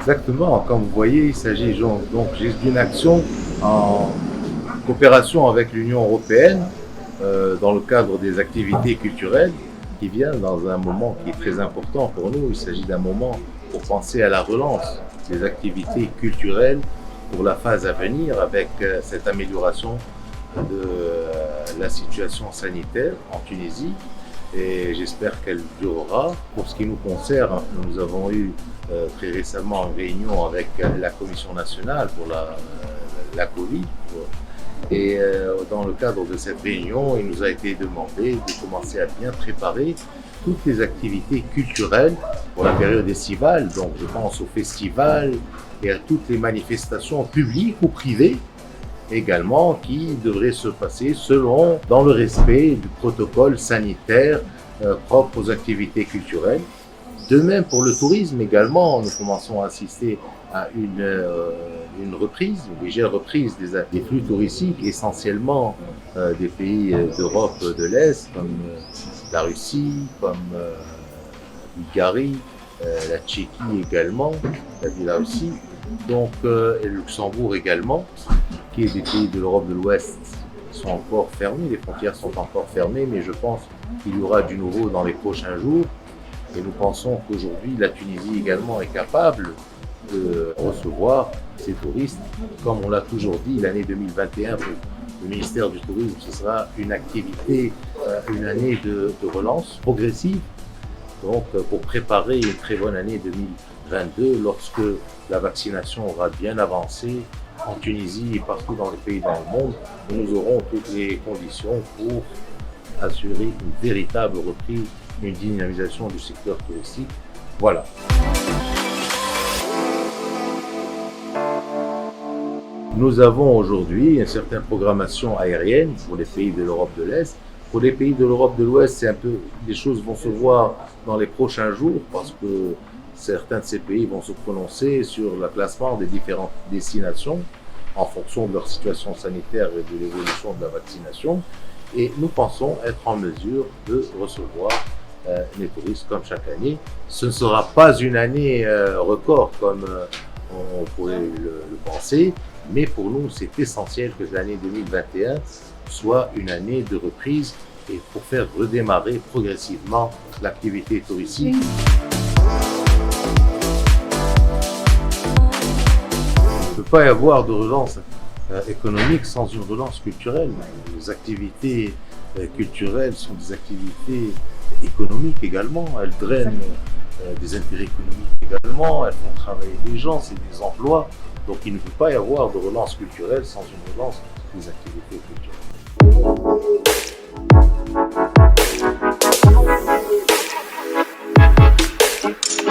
Exactement, comme vous voyez, il s'agit donc juste d'une action en coopération avec l'Union européenne dans le cadre des activités culturelles qui vient dans un moment qui est très important pour nous. Il s'agit d'un moment pour penser à la relance des activités culturelles pour la phase à venir avec cette amélioration de la situation sanitaire en Tunisie et j'espère qu'elle durera. Pour ce qui nous concerne, nous avons eu très récemment une réunion avec la Commission nationale pour la Covid. Et dans le cadre de cette réunion, il nous a été demandé de commencer à bien préparer toutes les activités culturelles pour la période estivale. Donc je pense aux festivals et à toutes les manifestations publiques ou privées également qui devraient se passer dans le respect du protocole sanitaire propre aux activités culturelles. De même pour le tourisme également, nous commençons à assister à une reprise, une légère reprise des flux touristiques, essentiellement des pays d'Europe de l'Est, comme la Russie, comme la Bulgarie, la Tchéquie également, la Russie, donc et le Luxembourg également, qui est des pays de l'Europe de l'Ouest sont encore fermés, les frontières sont encore fermées, mais je pense qu'il y aura du nouveau dans les prochains jours. Et nous pensons qu'aujourd'hui, la Tunisie également est capable de recevoir ces touristes. Comme on l'a toujours dit, l'année 2021 pour le ministère du Tourisme, ce sera une activité, une année de relance progressive. Donc, pour préparer une très bonne année 2022, lorsque la vaccination aura bien avancé en Tunisie et partout dans les pays dans le monde, nous aurons toutes les conditions pour assurer une véritable reprise, une dynamisation du secteur touristique. Voilà. Nous avons aujourd'hui une certaine programmation aérienne pour les pays de l'Europe de l'Est. Pour les pays de l'Europe de l'Ouest, c'est un peu, les choses vont se voir dans les prochains jours parce que certains de ces pays vont se prononcer sur le classement des différentes destinations en fonction de leur situation sanitaire et de l'évolution de la vaccination. Et nous pensons être en mesure de recevoir les touristes comme chaque année. Ce ne sera pas une année record comme on pourrait le penser, mais pour nous, c'est essentiel que l'année 2021 soit une année de reprise et pour faire redémarrer progressivement l'activité touristique. Il ne peut pas y avoir de relance économique sans une relance culturelle. Les activités culturelles sont des activités économiques également. Elles drainent des intérêts économiques également. Elles font travailler des gens, c'est des emplois. Donc il ne peut pas y avoir de relance culturelle sans une relance des activités culturelles.